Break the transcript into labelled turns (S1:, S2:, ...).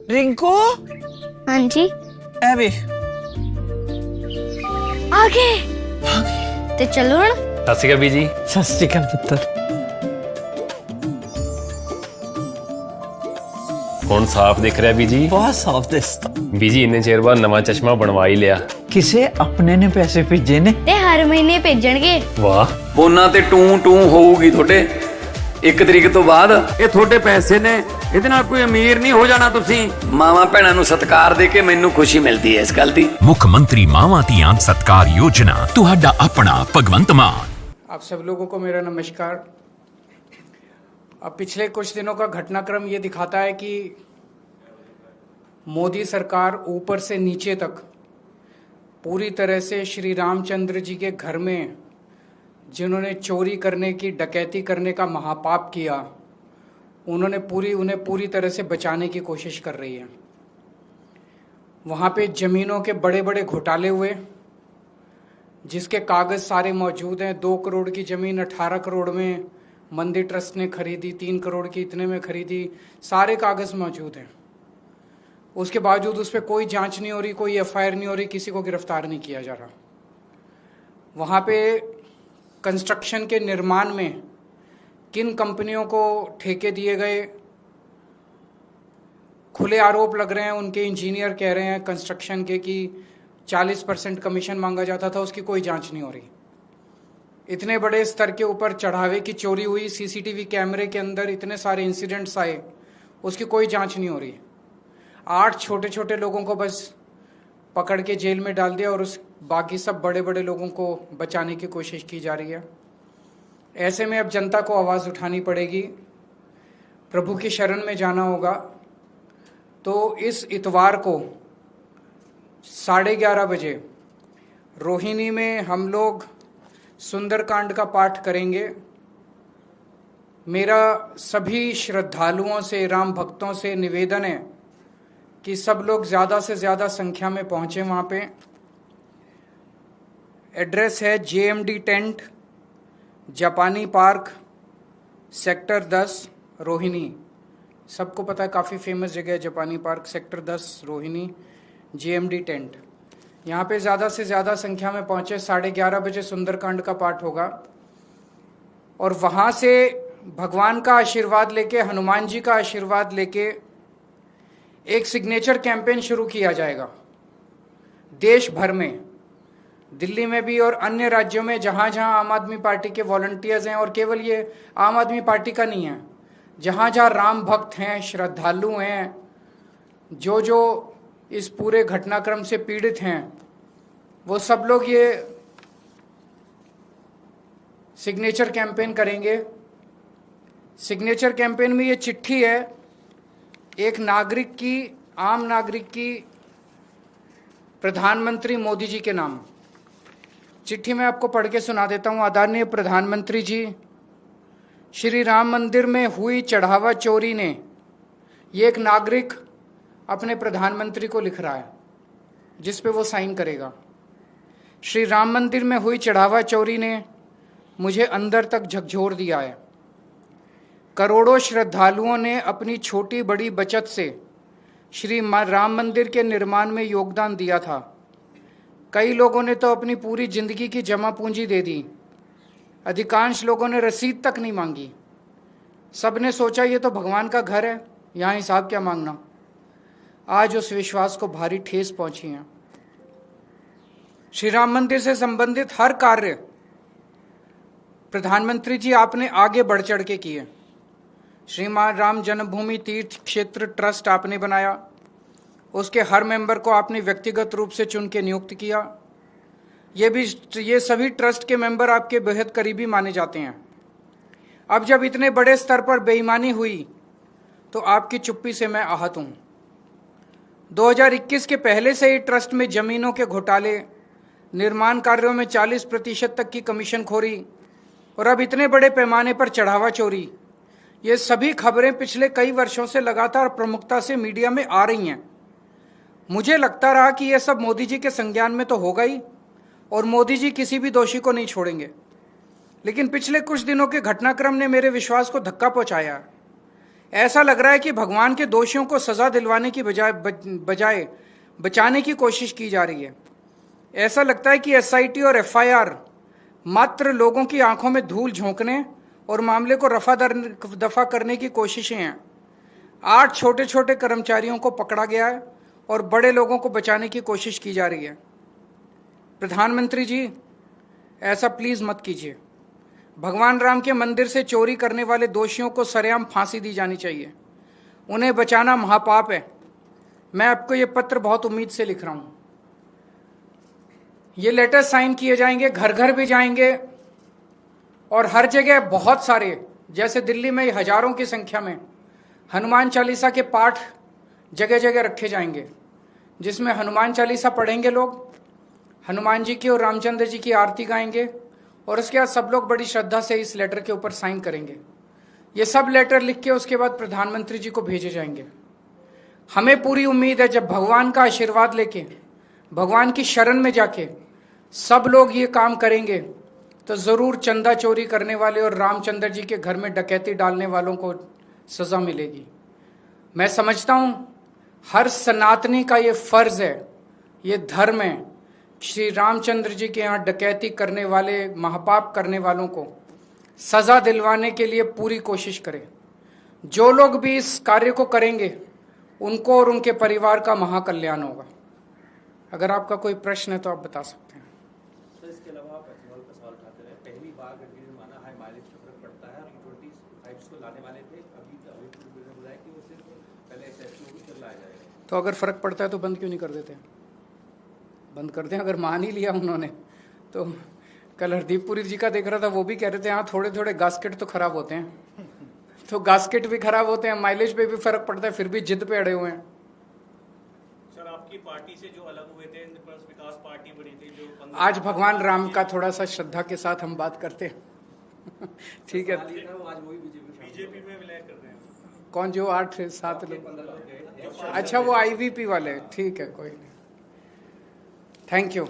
S1: रिंकू
S2: हाँ जी
S1: अबे
S2: आगे ते चलो हण
S3: सत श्री अकाल बीजी।
S1: सत श्री अकाल पुत्र।
S3: हुण साफ दिख रहा बीजी।
S1: बहुत साफ दिसता।
S3: बीजी इन्ने चेर बाद नवा चश्मा बनवा ही लिया।
S1: किसे अपने ने पैसे भेजे ने
S2: ते हर महीने भेजणगे।
S3: वाह
S4: ਫੋਨਾਂ ਤੇ ਟੂ ਟੂ ਹੋਊਗੀ ਤੁਹਾਡੇ 1 ਤਰੀਕ ਤੋਂ ਬਾਅਦ। ਇਹ ਤੁਹਾਡੇ ਪੈਸੇ ਨੇ, ਇਹਦੇ ਨਾਲ ਕੋਈ ਅਮੀਰ ਨਹੀਂ ਹੋ ਜਾਣਾ ਤੁਸੀਂ। ਮਾਵਾਂ ਭੈਣਾਂ ਨੂੰ ਸਤਿਕਾਰ ਦੇ ਕੇ ਮੈਨੂੰ ਖੁਸ਼ੀ ਮਿਲਦੀ ਹੈ ਇਸ ਗੱਲ ਦੀ।
S5: ਮੁੱਖ ਮੰਤਰੀ ਮਾਵਾਂ ਧੀਆਂ ਸਤਕਾਰ ਯੋਜਨਾ ਤੁਹਾਡਾ ਆਪਣਾ ਭਗਵੰਤ ਮਾਨ।
S6: आप सब लोगों को मेरा नमस्कार। अब पिछले कुछ दिनों का घटनाक्रम ये दिखाता है कि मोदी सरकार ऊपर से नीचे तक पूरी तरह से श्री रामचंद्र जी के घर में जिन्होंने चोरी करने की, डकैती करने का महापाप किया, उन्हें पूरी तरह से बचाने की कोशिश कर रही है। वहाँ पे ज़मीनों के बड़े बड़े घोटाले हुए जिसके कागज़ सारे मौजूद हैं। 2 करोड़ की ज़मीन 18 करोड़ में मंदिर ट्रस्ट ने खरीदी, 3 करोड़ की इतने में खरीदी, सारे कागज़ मौजूद हैं। उसके बावजूद उस पर कोई जांच नहीं हो रही, कोई एफआईआर नहीं हो रही, किसी को गिरफ्तार नहीं किया जा रहा। वहाँ पे कंस्ट्रक्शन के निर्माण में किन कंपनियों को ठेके दिए गए, खुले आरोप लग रहे हैं। उनके इंजीनियर कह रहे हैं कंस्ट्रक्शन के कि 40% कमीशन मांगा जाता था, उसकी कोई जांच नहीं हो रही। इतने बड़े स्तर के ऊपर चढ़ावे की चोरी हुई, सीसीटीवी कैमरे के अंदर इतने सारे इंसिडेंट्स आए, उसकी कोई जांच नहीं हो रही। 8 छोटे छोटे लोगों को बस पकड़ के जेल में डाल दिया और उस बाकी सब बड़े बड़े लोगों को बचाने की कोशिश की जा रही है। ऐसे में अब जनता को आवाज़ उठानी पड़ेगी, प्रभु की शरण में जाना होगा। तो इस इतवार को 11:30 बजे रोहिणी में हम लोग सुंदरकांड का पाठ करेंगे। मेरा सभी श्रद्धालुओं से, राम भक्तों से निवेदन है कि सब लोग ज़्यादा से ज़्यादा संख्या में पहुँचें वहाँ पे। एड्रेस है JMD टेंट, जापानी पार्क, सेक्टर 10, रोहिणी। सबको पता है, काफ़ी फेमस जगह है जापानी park, sector 10, Rohini, JMD tent. यहाँ पे ज़्यादा से ज़्यादा संख्या में पहुँचे। 11:30 बजे सुंदरकांड का पाठ होगा और वहाँ से भगवान का आशीर्वाद लेके, हनुमान जी का आशीर्वाद लेके एक सिग्नेचर कैंपेन शुरू किया जाएगा देश भर में, दिल्ली में भी और अन्य राज्यों में जहाँ जहाँ आम आदमी पार्टी के वॉलंटियर्स हैं। और केवल ये आम आदमी पार्टी का नहीं है, जहाँ जहाँ राम भक्त हैं, श्रद्धालु हैं, जो जो इस पूरे घटनाक्रम से पीड़ित हैं, वो सब लोग ये सिग्नेचर कैंपेन करेंगे। सिग्नेचर कैंपेन में ये चिट्ठी है एक नागरिक की, आम नागरिक की, प्रधानमंत्री मोदी जी के नाम। चिट्ठी मैं आपको पढ़ के सुना देता हूँ। आदरणीय प्रधानमंत्री जी, श्री राम मंदिर में हुई चढ़ावा चोरी ने, ये एक नागरिक अपने प्रधानमंत्री को लिख रहा है जिस पे वो साइन करेगा। श्री राम मंदिर में हुई चढ़ावा चोरी ने मुझे अंदर तक झकझोर दिया है। करोड़ों श्रद्धालुओं ने अपनी छोटी बड़ी बचत से श्री राम मंदिर के निर्माण में योगदान दिया था। कई लोगों ने तो अपनी पूरी जिंदगी की जमा पूंजी दे दी। अधिकांश लोगों ने रसीद तक नहीं मांगी। सब ने सोचा ये तो भगवान का घर है, यहाँ हिसाब क्या मांगना। आज उस विश्वास को भारी ठेस पहुंची है। श्री राम मंदिर से संबंधित हर कार्य प्रधानमंत्री जी आपने आगे बढ़ चढ़ के किए। श्रीमान राम जन्मभूमि तीर्थ क्षेत्र ट्रस्ट आपने बनाया, उसके हर मेंबर को आपने व्यक्तिगत रूप से चुन के नियुक्त किया। ये सभी ट्रस्ट के मेंबर आपके बेहद करीबी माने जाते हैं। अब जब इतने बड़े स्तर पर बेईमानी हुई तो आपकी चुप्पी से मैं आहत हूँ। 2021 के पहले से ही ट्रस्ट में जमीनों के घोटाले, निर्माण कार्यों में 40% तक की कमीशनखोरी और अब इतने बड़े पैमाने पर चढ़ावा चोरी, ये सभी खबरें पिछले कई वर्षों से लगातार प्रमुखता से मीडिया में आ रही हैं। मुझे लगता रहा कि यह सब मोदी जी के संज्ञान में तो होगा ही और मोदी जी किसी भी दोषी को नहीं छोड़ेंगे। लेकिन पिछले कुछ दिनों के घटनाक्रम ने मेरे विश्वास को धक्का पहुंचाया। ऐसा लग रहा है कि भगवान के दोषियों को सजा दिलवाने की बजाय बचाने की कोशिश की जा रही है। ऐसा लगता है कि एसआईटी और एफआईआर मात्र लोगों की आंखों में धूल झोंकने और मामले को दफा करने की कोशिशें हैं। 8 छोटे छोटे कर्मचारियों को पकड़ा गया है और बड़े लोगों को बचाने की कोशिश की जा रही है। प्रधानमंत्री जी, ऐसा प्लीज मत कीजिए। भगवान राम के मंदिर से चोरी करने वाले दोषियों को सरेआम फांसी दी जानी चाहिए। उन्हें बचाना महापाप है। मैं आपको ये पत्र बहुत उम्मीद से लिख रहा हूं। ये लेटर साइन किए जाएंगे, घर घर भी जाएंगे और हर जगह बहुत सारे, जैसे दिल्ली में हजारों की संख्या में हनुमान चालीसा के पाठ जगह जगह रखे जाएंगे, जिसमें हनुमान चालीसा पढ़ेंगे लोग, हनुमान जी की और रामचंद्र जी की आरती गाएंगे और उसके बाद सब लोग बड़ी श्रद्धा से इस लेटर के ऊपर साइन करेंगे। ये सब लेटर लिख के उसके बाद प्रधानमंत्री जी को भेजे जाएंगे। हमें पूरी उम्मीद है जब भगवान का आशीर्वाद लेके, भगवान की शरण में जाके सब लोग ये काम करेंगे तो जरूर चंदा चोरी करने वाले और रामचंद्र जी के घर में डकैती डालने वालों को सजा मिलेगी। मैं समझता हूं हर सनातनी का ये फर्ज है, ये धर्म है, श्री रामचंद्र जी के यहाँ डकैती करने वाले, महापाप करने वालों को सजा दिलवाने के लिए पूरी कोशिश करें। जो लोग भी इस कार्य को करेंगे उनको और उनके परिवार का महाकल्याण होगा। अगर आपका कोई प्रश्न है तो आप बता सकते हैं।
S7: सर, इसके अलावा आप एथेनॉल का सवाल उठाते रहे। पहली बार गडकरी ने माना हाई माइलेज का फर्क पड़ता है। अभी 25 को लाने वाले थे, अभी बताया कि वो सिर्फ पहले SFO को चल लाया जाएगा।
S6: तो अगर फर्क पड़ता है तो बंद क्यों नहीं कर देते? बंद कर दें। अगर मान ही लिया उन्होंने तो। कल हरदीप पुरी जी का देख रहा था, वो भी कह रहे थे हाँ थोड़े थोड़े गास्केट तो खराब होते हैं। तो गास्केट भी खराब होते हैं, माइलेज पे भी फर्क पड़ता है, फिर भी जिद पे अड़े हुए हैं।
S7: सर, आपकी पार्टी से जो अलग हुए थे, विकास पार्टी बनी थी जो
S6: आज भगवान राम का थोड़ा सा श्रद्धा के साथ हम बात करते हैं। ठीक है।
S7: आज वही बीजेपी में विलय कर रहे हैं।
S6: कौन? जो 8-7 लोग? अच्छा, वो IVP वाले। ठीक है, कोई नहीं। Thank you.